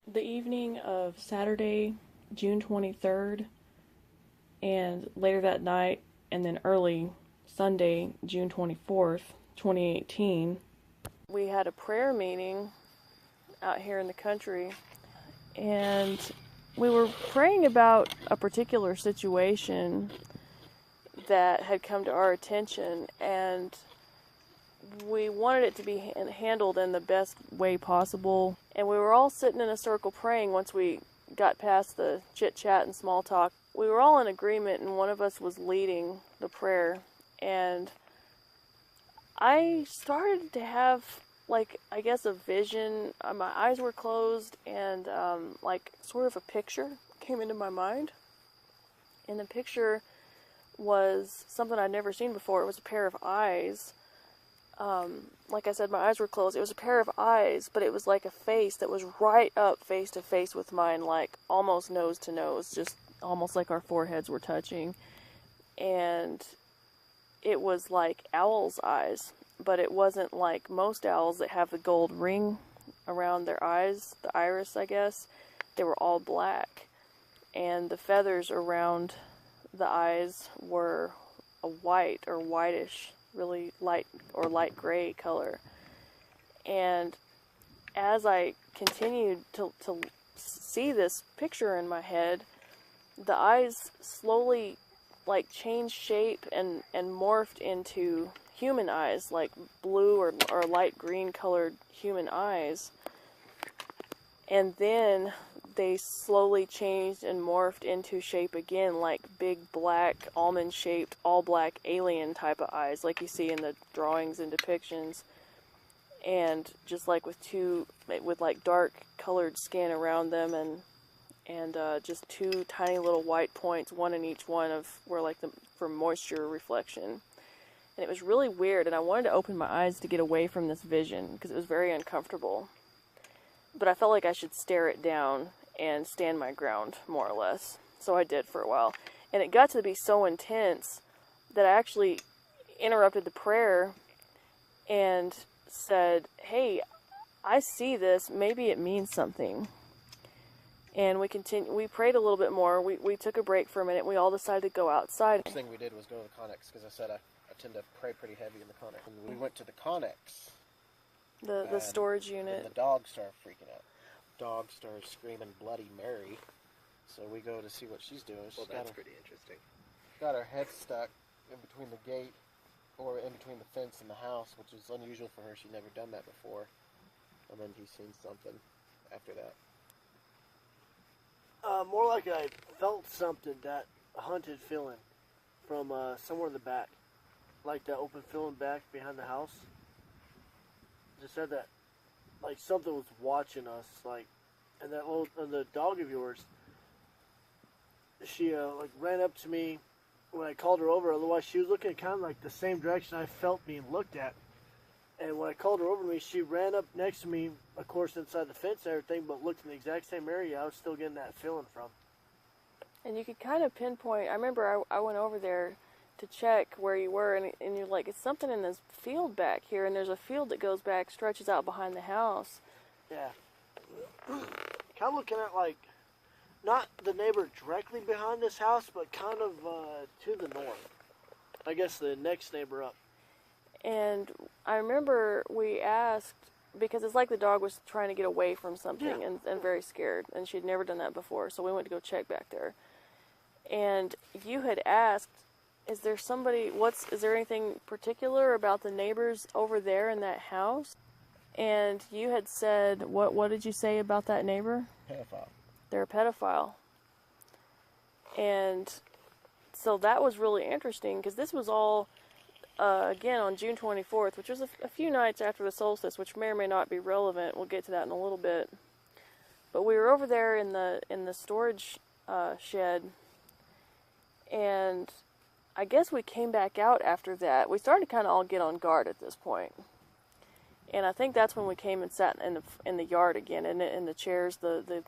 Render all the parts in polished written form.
The evening of Saturday, June 23rd, and later that night, and then early Sunday, June 24th, 2018, we had a prayer meeting out here in the country, and we were praying about a particular situation that had come to our attention, and we wanted it to be handled in the best way possible. And we were all sitting in a circle praying once we got past the chit-chat and small talk. We were all in agreement, and one of us was leading the prayer. And I started to have, I guess a vision. My eyes were closed, and sort of a picture came into my mind. And the picture was something I'd never seen before. It was a pair of eyes. Like I said, my eyes were closed. It was a pair of eyes, but it was like a face that was right up face to face with mine, like almost nose to nose, just almost like our foreheads were touching. And it was like owl's eyes, but it wasn't like most owls that have the gold ring around their eyes, the iris, I guess. They were all black, and the feathers around the eyes were a white or whitish, really light or light gray color. And as I continued to see this picture in my head, the eyes slowly changed shape and morphed into human eyes, like blue or light green colored human eyes. And then they slowly changed and morphed into shape again, like big black, almond-shaped, all-black alien type of eyes, like you see in the drawings and depictions. And just like with dark-colored skin around them, and just two tiny little white points, one in each one for moisture reflection. And it was really weird, and I wanted to open my eyes to get away from this vision because it was very uncomfortable. But I felt like I should stare it down and stand my ground, more or less. So I did for a while. And it got to be so intense that I actually interrupted the prayer and said, "Hey, I see this. Maybe it means something." And we prayed a little bit more. We took a break for a minute. We all decided to go outside. The first thing we did was go to the Connex, because I said I tend to pray pretty heavy in the Connex. And we went to the Connex. The storage unit. And the dog started freaking out. Dog started screaming Bloody Mary. So we go to see what she's doing. That's pretty interesting. Got her head stuck in between the gate, or in between the fence and the house, which is unusual for her. She'd never done that before. And then he's seen something after that. More like I felt something, that hunted feeling from somewhere in the back. Like that open feeling back behind the house. Just said that, like something was watching us, and the dog of yours, she ran up to me when I called her over. Otherwise, she was looking kind of like the same direction I felt being looked at. And when I called her over to me, she ran up next to me, of course inside the fence and everything, but looked in the exact same area I was still getting that feeling from. And you could kind of pinpoint. I remember I went over there to check where you were, and you're like, it's something in this field back here, and there's a field that goes back, stretches out behind the house. Yeah. Kind of looking at, not the neighbor directly behind this house, but kind of to the north. I guess the next neighbor up. And I remember we asked, because it's like the dog was trying to get away from something, and very scared, and she'd never done that before, so we went to go check back there. And you had asked, is there anything particular about the neighbors over there in that house? And you had said, what did you say about that neighbor? Pedophile. They're a pedophile. And so that was really interesting, because this was all, again, on June 24th, which was a few nights after the solstice, which may or may not be relevant. We'll get to that in a little bit. But we were over there in the storage shed, and I guess we came back out after that. We started to kind of all get on guard at this point. And I think that's when we came and sat in the yard again, in the chairs, the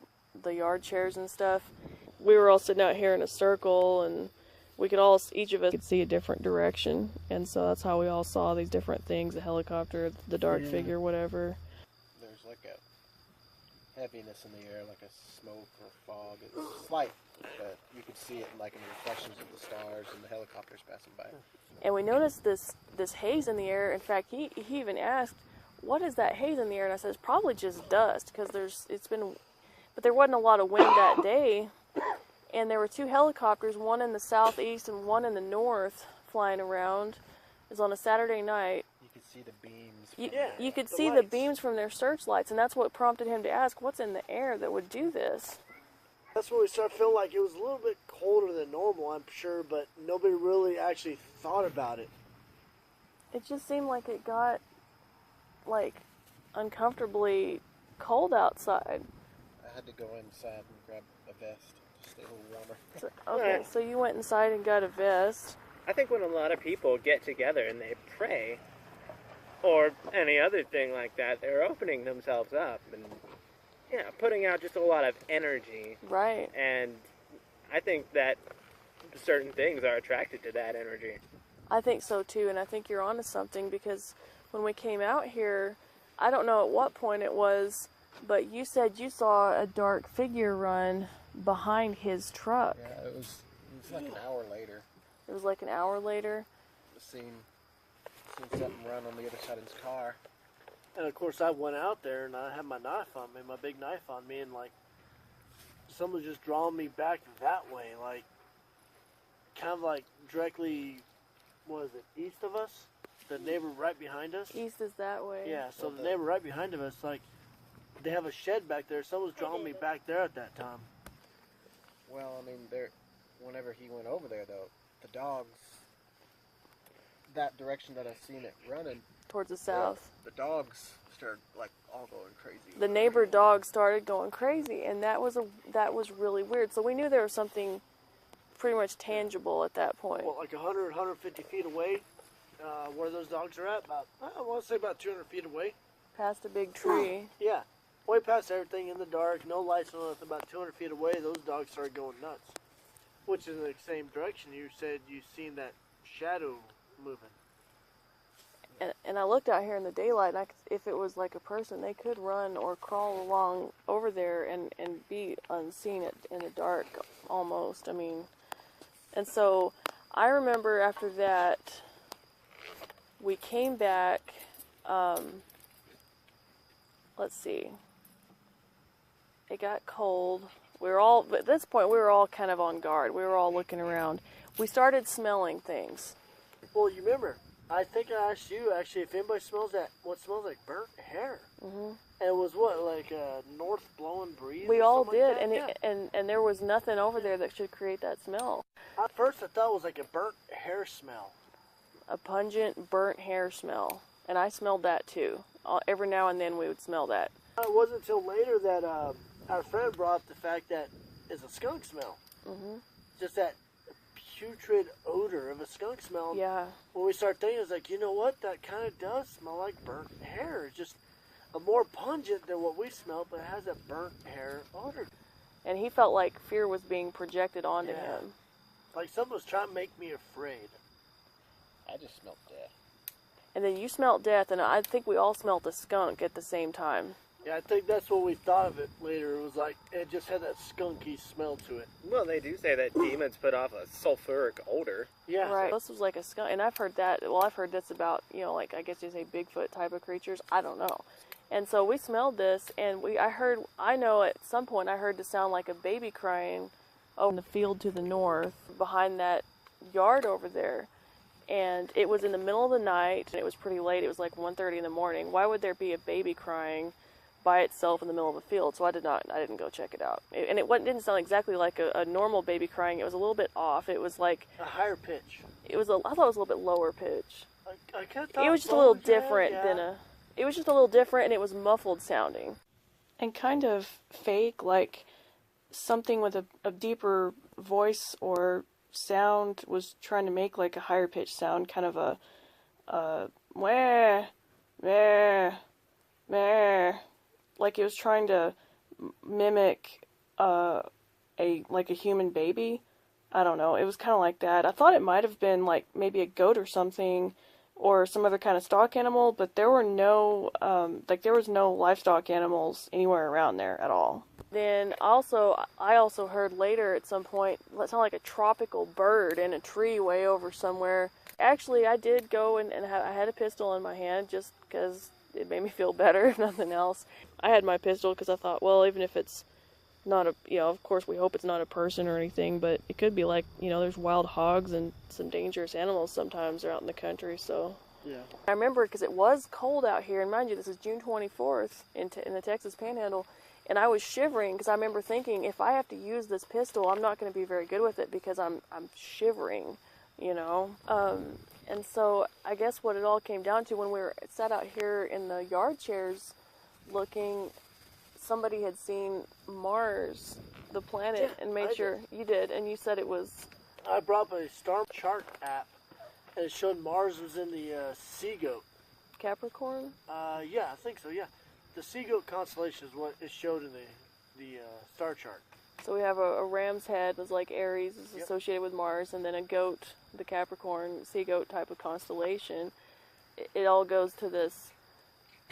yard chairs and stuff. We were all sitting out here in a circle, and we could all, each of us could see a different direction. And so that's how we all saw these different things, the helicopter, the dark figure, whatever. There's like heaviness in the air, like a smoke or fog. It's slight, but you could see it like in the reflections of the stars and the helicopters passing by. And we noticed this haze in the air. In fact, he even asked, "What is that haze in the air?" And I said, "It's probably just dust, because but there wasn't a lot of wind that day, and there were 2 helicopters, one in the southeast and one in the north, flying around. It was on a Saturday night. You could see the beams. You could the see the lights. beams from their searchlights, and that's what prompted him to ask, "What's in the air that would do this?" That's when we started feeling like it was a little bit colder than normal, I'm sure, but nobody really actually thought about it. It just seemed like it got, like, uncomfortably cold outside. I had to go inside and grab a vest to stay a little warmer. So, okay, Right. so you went inside and got a vest. I think when a lot of people get together and they pray, or any other thing like that, they're opening themselves up and, yeah, putting out just a lot of energy. Right. And I think that certain things are attracted to that energy. I think so too, and I think you're onto something, because when we came out here, I don't know at what point it was, but you said you saw a dark figure run behind his truck. Yeah, it was like an hour later. It was like an hour later. Seen something run on the other side of his car. And of course, I went out there and I had my knife on me, my big knife on me, and like someone just drawing me back that way, like kind of like directly, what is it, east of us? The neighbor right behind us. East is that way. Yeah, so the neighbor right behind of us, like they have a shed back there. Someone's drawing me back there at that time. Well, I mean, whenever he went over there, though, the dogs, that direction that I seen it running, Towards the south. the dogs started like all going crazy. The neighbor dog started going crazy, and that was really weird. So we knew there was something pretty much tangible at that point. Well, like 100, 150 feet away, where those dogs are at, about, I want to say about 200 feet away. Past a big tree. Yeah, way past everything in the dark, no lights, no nothing. About 200 feet away, those dogs started going nuts. Which is in the same direction you said you seen that shadow moving. And I looked out here in the daylight, and if it was like a person, they could run or crawl along over there and be unseen in the dark almost. I mean, and so I remember after that, we came back, let's see, it got cold. At this point, we were all kind of on guard. We were all looking around. We started smelling things. Well, you remember, I think I asked you actually if anybody smells what smells like burnt hair. Mm-hmm. And it was what, like a north blowing breeze? We or all something did, like that? and there was nothing over there that should create that smell. At first, I thought it was like a burnt hair smell. A pungent, burnt hair smell. And I smelled that too. Every now and then we would smell that. It wasn't until later that our friend brought up the fact that it's a skunk smell. Mm-hmm. Just that putrid odor of a skunk smell. Yeah. When we started thinking, it's like, you know what? That kind of does smell like burnt hair. It's just a more pungent than what we smelled, but it has that burnt hair odor. And he felt like fear was being projected onto Yeah. him. Like someone was trying to make me afraid. I just smelled death. And then you smelt death, and I think we all smelt a skunk at the same time. Yeah, I think that's what we thought of it later. It was like, it just had that skunky smell to it. Well, they do say that demons put off a sulfuric odor. Yeah. Right. This was like a skunk, and I've heard that. Well, I've heard this about, like I guess you say Bigfoot type of creatures. I don't know. And so we smelled this, and I know at some point I heard the sound like a baby crying over in the field to the north behind that yard over there. And it was in the middle of the night, and it was pretty late. It was like 1:30 in the morning. Why would there be a baby crying by itself in the middle of a field? So I didn't go check it out. And it didn't sound exactly like a normal baby crying. It was a little bit off. It was like, A higher pitch. I thought it was a little bit lower pitch. I kind of thought It was just a little yeah, different yeah. it was just a little different, and it was muffled sounding. And kind of fake, like something with a deeper voice or sound was trying to make like a higher pitched sound, kind of a meh, meh, meh. Like it was trying to mimic a human baby. I don't know. It was kind of like that. I thought it might have been like maybe a goat or something or some other kind of stock animal, but there were no, there was no livestock animals anywhere around there at all. Then I also heard later at some point, it sounded like a tropical bird in a tree way over somewhere. Actually, I did go and I had a pistol in my hand just because it made me feel better, if nothing else. I had my pistol because I thought, well, even if it's not a, of course we hope it's not a person or anything, but it could be like, there's wild hogs and some dangerous animals sometimes out in the country, so. Yeah. I remember because it was cold out here, and mind you, this is June 24th in the Texas Panhandle, and I was shivering because I remember thinking, if I have to use this pistol, I'm not going to be very good with it because I'm shivering, and so I guess what it all came down to when we were sat out here in the yard chairs looking, somebody had seen Mars, the planet, and made sure you did, and you said it was. I brought my star chart app, and it showed Mars was in the Sea Goat. Capricorn? Yeah, I think so. Yeah, the Sea Goat constellation is what it showed in the star chart. So we have a ram's head, was like Aries, is associated with Mars, and then a goat, the Capricorn, sea goat type of constellation. It all goes to this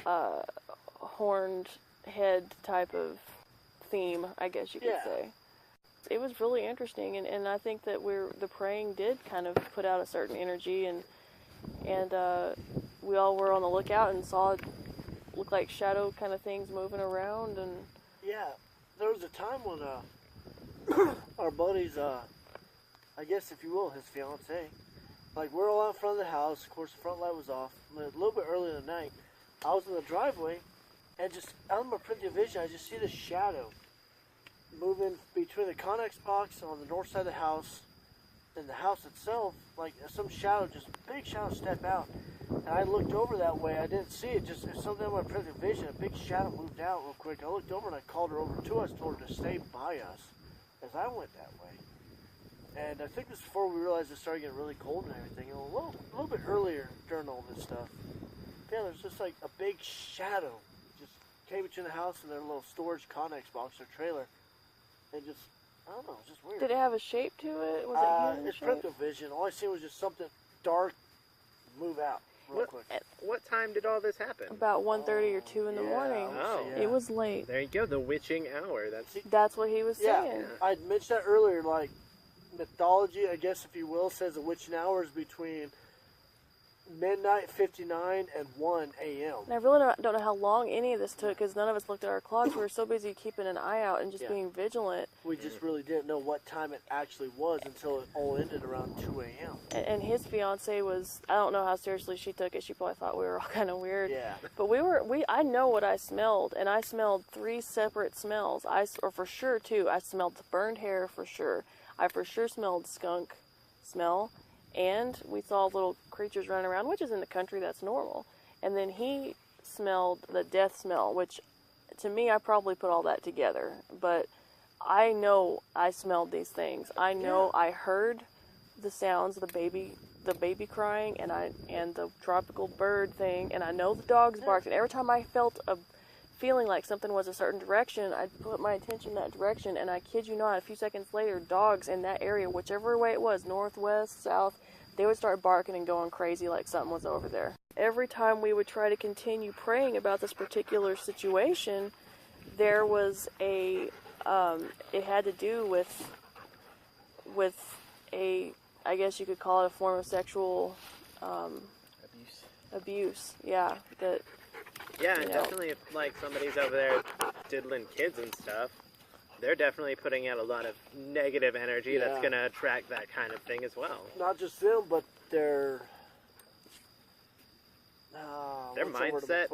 horned head type of theme, I guess you could say. It was really interesting, and I think that the praying did kind of put out a certain energy, and we all were on the lookout and saw it look like shadow kind of things moving around, and there was a time when our buddies, I guess if you will, his fiance, like we're all out front of the house. Of course, the front light was off. A little bit early in the night, I was in the driveway, and just out of my peripheral vision, I just see this shadow moving between the Connex box on the north side of the house and the house itself. Like some shadow, just big shadow, step out. And I looked over that way. I didn't see it. Just something in my peripheral vision. A big shadow moved out real quick. I looked over and I called her over to us, told her to stay by us as I went that way. And I think this is before we realized it started getting really cold and everything. And a little bit earlier during all this stuff. Yeah, there's just like a big shadow just came between the house and their little storage Connex box or trailer. And just, I don't know, it's just weird. did it have a shape to it? Was it human it's shape? peripheral vision. All I seen was just something dark move out real quick. At what time did all this happen? About 1:30 or 2 in the morning. Oh. It was late. There you go, the witching hour. That's what he was saying. I mentioned that earlier, like, mythology, I guess, if you will, says the witching hour is between midnight 59 and 1 a.m. And I really don't know how long any of this took because none of us looked at our clocks. We were so busy keeping an eye out and just being vigilant. We just really didn't know what time it actually was until it all ended around 2 a.m. And his fiance was, I don't know how seriously she took it. She probably thought we were all kind of weird. Yeah. But I know what I smelled, and I smelled 3 separate smells. Or for sure 2. I smelled the burned hair for sure. I for sure smelled skunk smell. And we saw little creatures running around, which is in the country, that's normal. And then he smelled the death smell, which to me, I probably put all that together. But I know I smelled these things. I know I heard the sounds of the baby crying, and the tropical bird thing, and I know the dogs barked. And every time I felt a feeling like something was a certain direction, I'd put my attention in that direction, and I kid you not, a few seconds later, dogs in that area, whichever way it was, northwest, south, they would start barking and going crazy like something was over there. Every time we would try to continue praying about this particular situation, there was it had to do with a, I guess you could call it a form of sexual abuse. Yeah, that. Yeah, and definitely if, like, somebody's over there diddling kids and stuff, they're definitely putting out a lot of negative energy that's going to attract that kind of thing as well. Not just them, but their mindset,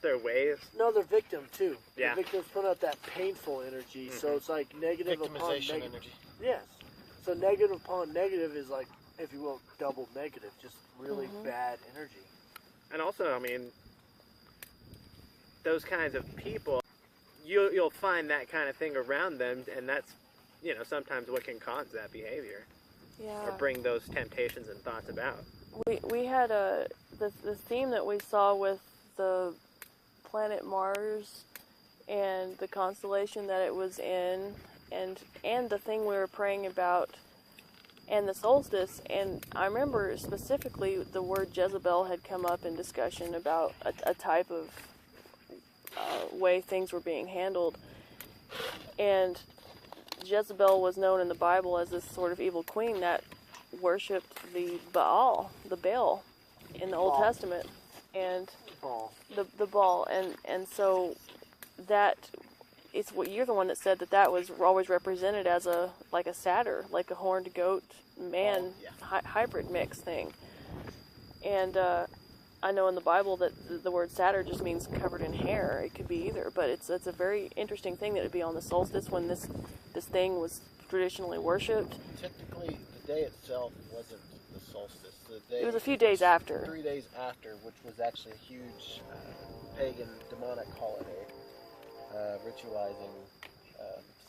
their ways. No, their victim, too. Yeah. The victim's putting out that painful energy, so it's like negative upon negative. Energy. Yes. So negative upon negative is like, if you will, double negative, just really bad energy. And also, I mean, those kinds of people, you'll find that kind of thing around them, and that's, sometimes what can cause that behavior. Yeah. Or bring those temptations and thoughts about. We had the theme that we saw with the planet Mars and the constellation that it was in, and the thing we were praying about and the solstice. And I remember specifically the word Jezebel had come up in discussion about a type of way things were being handled. And Jezebel was known in the Bible as this sort of evil queen that worshipped the Baal in the Old Testament, and the Baal, and so that it's what you're the one that said that was always represented as a satyr, like a horned goat man hybrid mix thing. And I know in the Bible that the word satyr just means covered in hair. It could be either, but it's a very interesting thing that it'd be on the solstice when this thing was traditionally worshipped. Technically, the day itself wasn't the solstice. It was a few days after. 3 days after, which was actually a huge pagan demonic holiday, ritualizing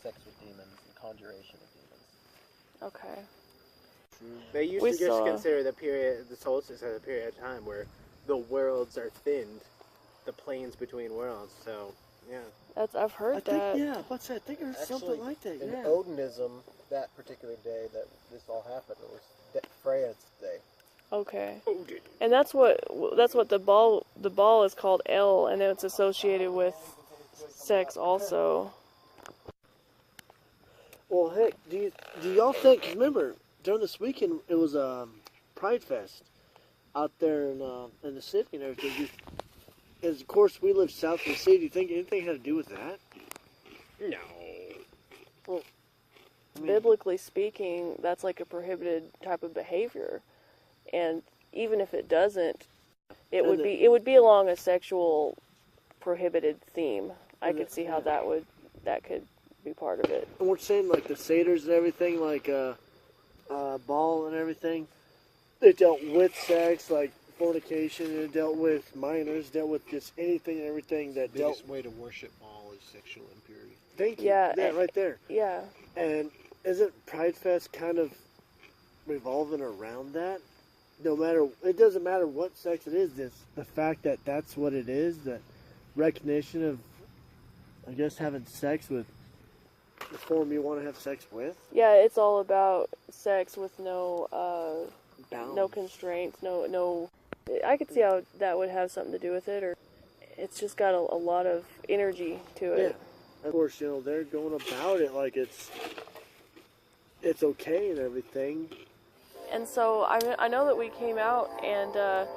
sex with demons and conjuration of demons. Okay. They used to just consider the solstice as a period of time where the worlds are thinned, the planes between worlds. So, yeah. I've heard that. What's that? I think there's something like that. In Yeah. Odinism, that particular day that this all happened, it was Freya's day. Okay. And that's what the ball is called El, and it's associated with sex also. Well, heck, do y'all think? 'Cause remember, during this weekend it was Pride Fest out there in the city and everything. As of course we live south of the city. Do you think anything had to do with that? No. Well, I mean, Biblically speaking, that's like a prohibited type of behavior, and even if it doesn't, it would be along a sexual prohibited theme. I could see how that could be part of it. and we're saying like the satyrs and everything, like ball and everything. They dealt with sex, like fornication, and it dealt with minors, dealt with just anything and everything that The dealt. biggest way to worship Baal is sexual impurity. Thank you. Yeah, Right there. Yeah. And isn't Pride Fest kind of revolving around that? It doesn't matter what sex it is. The fact that that's what it is, that recognition of, I guess, having sex with the form you want to have sex with. Yeah, it's all about sex with no Bounds. no constraints, no. I could see how that would have something to do with it, or it's just got a lot of energy to it. Yeah. Of course, they're going about it like it's okay and everything. And so I know that we came out, and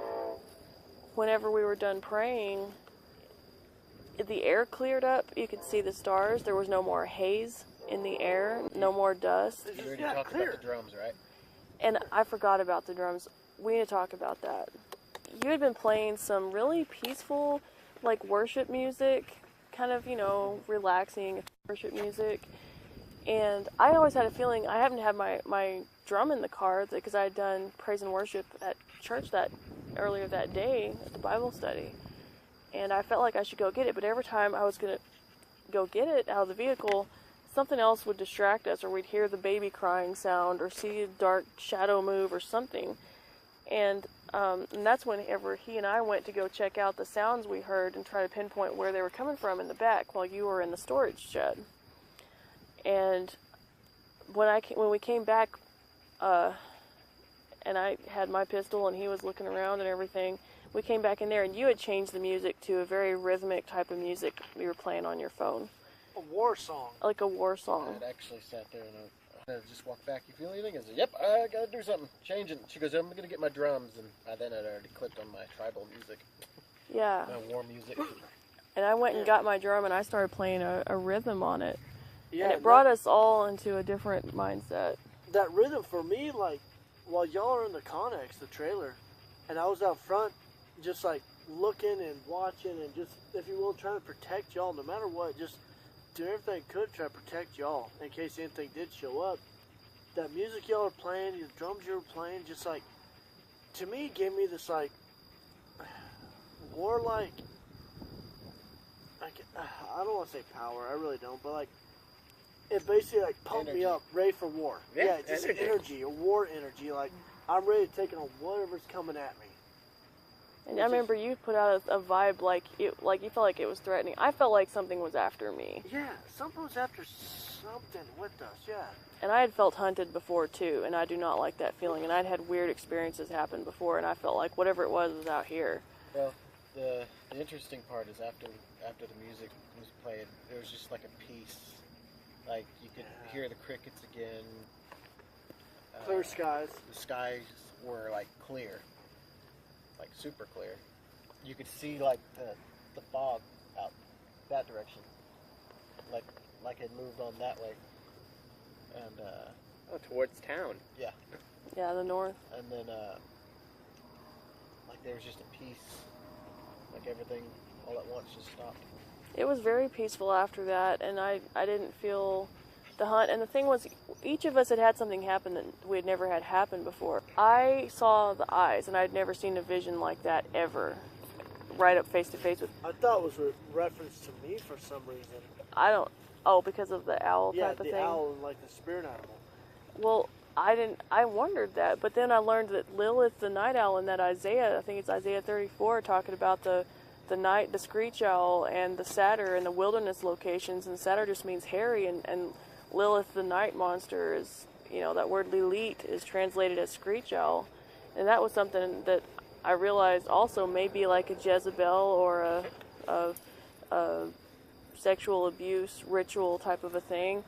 whenever we were done praying, the air cleared up. You could see the stars. There was no more haze in the air, no more dust. You already talked about the drums, right? And I forgot about the drums. We need to talk about that. You had been playing some really peaceful, like worship music, kind of, relaxing worship music. And I always had a feeling, I happened to have my drum in the car because I had done praise and worship at church earlier that day at the Bible study. And I felt like I should go get it, but every time I was going to go get it out of the vehicle, something else would distract us, or we'd hear the baby crying sound, or see a dark shadow move, or something. And that's whenever he and I went to go check out the sounds we heard and try to pinpoint where they were coming from in the back while you were in the storage shed. And when we came back, and I had my pistol and he was looking around and everything, we came back in there and you had changed the music to a very rhythmic type of music you were playing on your phone. A war song. Like a war song. I actually sat there and I just walked back. You feel anything? I said, yep, I gotta do something. Change it. She goes, I'm gonna get my drums. And by then I'd already clicked on my tribal music. Yeah. My war music. And I went and got my drum and I started playing a rhythm on it. Yeah, and it brought us all into a different mindset. That rhythm for me, like, while y'all are in the Connex, the trailer, and I was out front, just like looking and watching and just, if you will, trying to protect y'all no matter what, just do everything I could to try to protect y'all in case anything did show up. That music y'all are playing, the drums you were playing, just like, to me, gave me this like, warlike, I don't want to say power, I really don't, but like, it basically like pumped me up, ready for war. Yeah, just energy. energy, a war energy. Like I'm ready to take on whatever's coming at me. And I remember you put out a vibe like you felt like it was threatening. I felt like something was after me. Yeah, something was after something with us, yeah. And I had felt hunted before too, and I do not like that feeling. And I'd had weird experiences happen before, and I felt like whatever it was out here. Well, the interesting part is after the music was played, there was just like a peace. Like you could hear the crickets again. Clear skies. The skies were like clear, like super clear. You could see like the fog out that direction, like it moved on that way, and towards town. yeah, Yeah, the north. and then like there was just a peace, like everything all at once just stopped. It was very peaceful after that, and I didn't feel the hunt. And the thing was, each of us had something happen that we had never had happen before. I saw the eyes, and I'd never seen a vision like that ever, right up face to face with. I thought it was a reference to me for some reason. I don't. Oh, because of the owl Yeah, type of the thing. owl and like the spirit animal. Well, I didn't. I wondered that, but then I learned that Lilith, the night owl, in that Isaiah, I think it's Isaiah 34, talking about the night, the screech owl, and the satyr and the wilderness locations. And satyr just means hairy, and Lilith, the night monster, is, that word Lilit is translated as screech owl, and that was something that I realized also may be like a Jezebel or a sexual abuse ritual type of a thing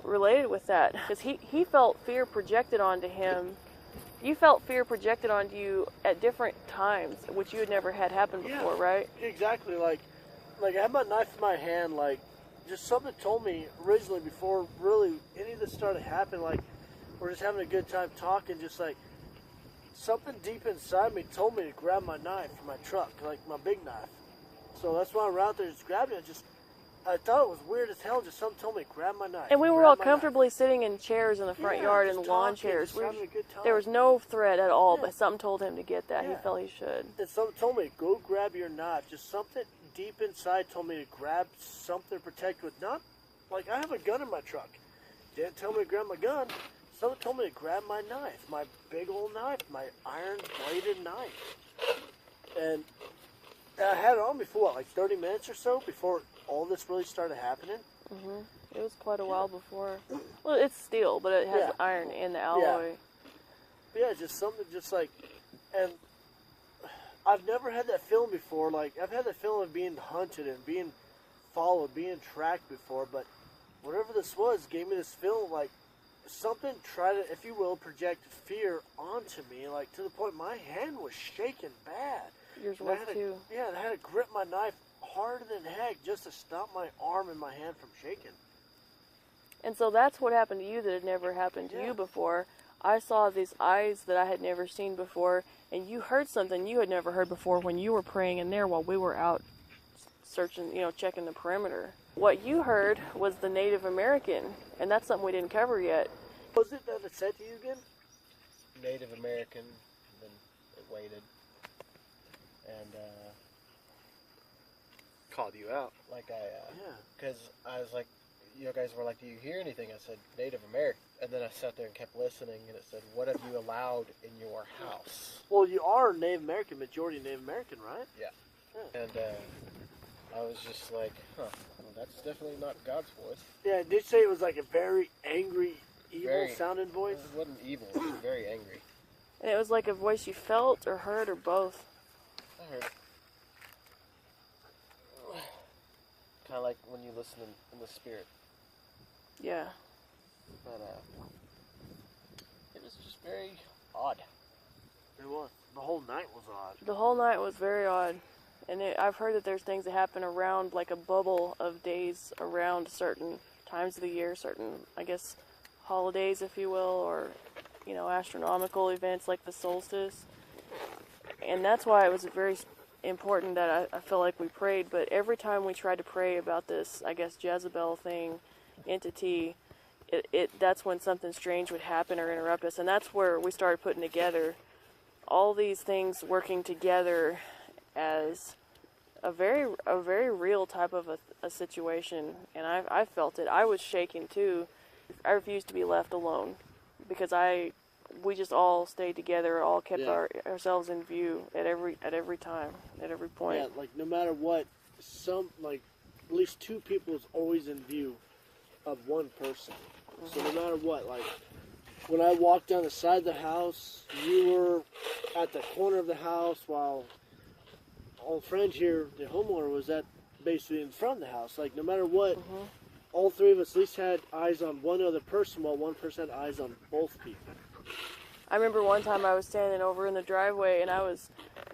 related with that, because he felt fear projected onto him. You felt fear projected onto you at different times, which you had never had happen before, right? Exactly. Like I had my knife in my hand. Like, just something told me originally before really any of this started happening. Like, we're just having a good time talking. Just like something deep inside me told me to grab my knife from my truck, like my big knife. So that's why I ran out there, just grabbed it. I thought it was weird as hell. Just something told me, grab my knife. And we were all comfortably sitting in chairs in the front yard, in just lawn talking, chairs. just having a good time. There was no threat at all, Yeah. but something told him to get that. He Yeah. felt he should. And something told me, go grab your knife. Just something deep inside told me to grab something to protect with. Not, like, I have a gun in my truck. Didn't tell me to grab my gun. Someone told me to grab my knife, my big old knife, my iron-bladed knife. And I had it on me for, what, like 30 minutes or so before all this really started happening? It was quite a while before. Well, it's steel, but it has Yeah. iron in the alloy. But yeah, just something just like, and I've never had that feeling before. Like, I've had that feeling of being hunted and being followed, being tracked before, but whatever this was gave me this feeling like something tried to, if you will, project fear onto me, like to the point my hand was shaking bad. Yours And I was had to- too. Yeah, and I had to grip my knife harder than heck just to stop my arm and my hand from shaking. And so that's what happened to you that had never happened to Yeah. you before. I saw these eyes that I had never seen before, and you heard something you had never heard before when you were praying in there while we were out searching, checking the perimeter. What you heard was the Native American, and that's something we didn't cover yet. Was it that it said to you again? Native American, and then it waited, and Called you out. like Yeah. because I was like, you guys were like, do you hear anything? I said, Native American. And then I sat there and kept listening, and it said, what have you allowed in your house? Well, you are Native American, majority Native American, right? And I was just like, well, that's definitely not God's voice. Yeah, did you say it was like a very angry, evil Very- sounding voice? It wasn't evil, it was very angry. And it was like a voice you felt or heard or both. I heard. Kind of like when you listen in the spirit. Yeah. But it was just very odd. It was. The whole night was odd. The whole night was very odd. And I've heard that there's things that happen around, like a bubble of days around certain times of the year, certain, I guess, holidays, if you will, or, astronomical events like the solstice. And that's why it was very important that I feel like we prayed. But every time we tried to pray about this, I guess, Jezebel thing, entity, that's when something strange would happen or interrupt us. And that's where we started putting together all these things working together as a very real type of a situation. And I felt it. I was shaking too. I refused to be left alone because I we just all stayed together, all kept Yeah. ourselves in view at every time, at every point. Yeah, like no matter what, at least two people is always in view of one person. So no matter what, like when I walked down the side of the house, you were at the corner of the house while old friend here, the homeowner, was at basically in front of the house. Like no matter what, all three of us at least had eyes on one other person while one person had eyes on both people. I remember one time I was standing over in the driveway and I was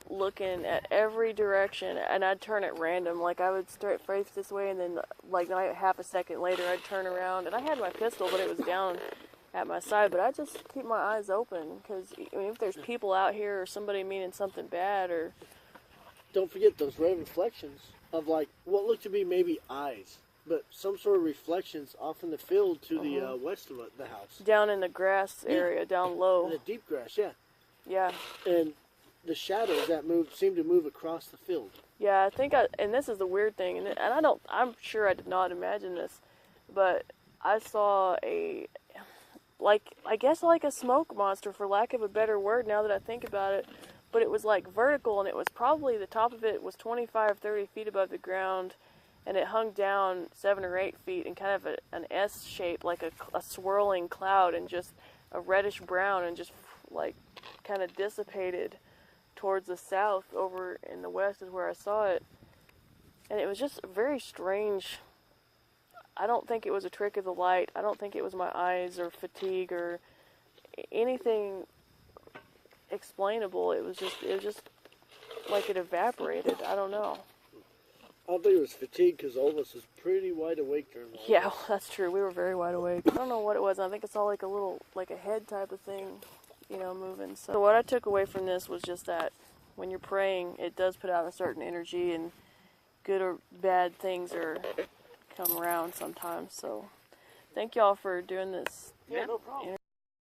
looking at every direction, and I'd turn at random. Like I would start face this way, and then like half a second later I'd turn around, and I had my pistol, but it was down at my side. But I just keep my eyes open because I mean, if there's people out here or somebody meaning something bad, or Don't forget those red reflections of like what looked to be maybe eyes, but some sort of reflections off in the field to the west of the house. down in the grass area, down low. In the deep grass, yeah. Yeah. And the shadows that seemed to move across the field. Yeah, I think and this is the weird thing, and I'm sure I did not imagine this, but I saw I guess like a smoke monster, for lack of a better word, now that I think about it, but it was like vertical, and it was probably, the top of it was 25, 30 feet above the ground, and it hung down 7 or 8 feet in kind of an S shape, like a swirling cloud, and just a reddish brown, and just like kind of dissipated towards the south. Over in the west is where I saw it, and it was just very strange. I don't think it was a trick of the light. I don't think it was my eyes or fatigue or anything explainable. It was just like it evaporated. I don't know. I don't think it was fatigue because all of us was pretty wide awake during the whole Yeah, night. that's true. We were very wide awake. I don't know what it was. I think it's all like a head type of thing, moving. So what I took away from this was just that when you're praying, it does put out a certain energy, and good or bad things come around sometimes. So thank y'all for doing this. Yeah, no problem.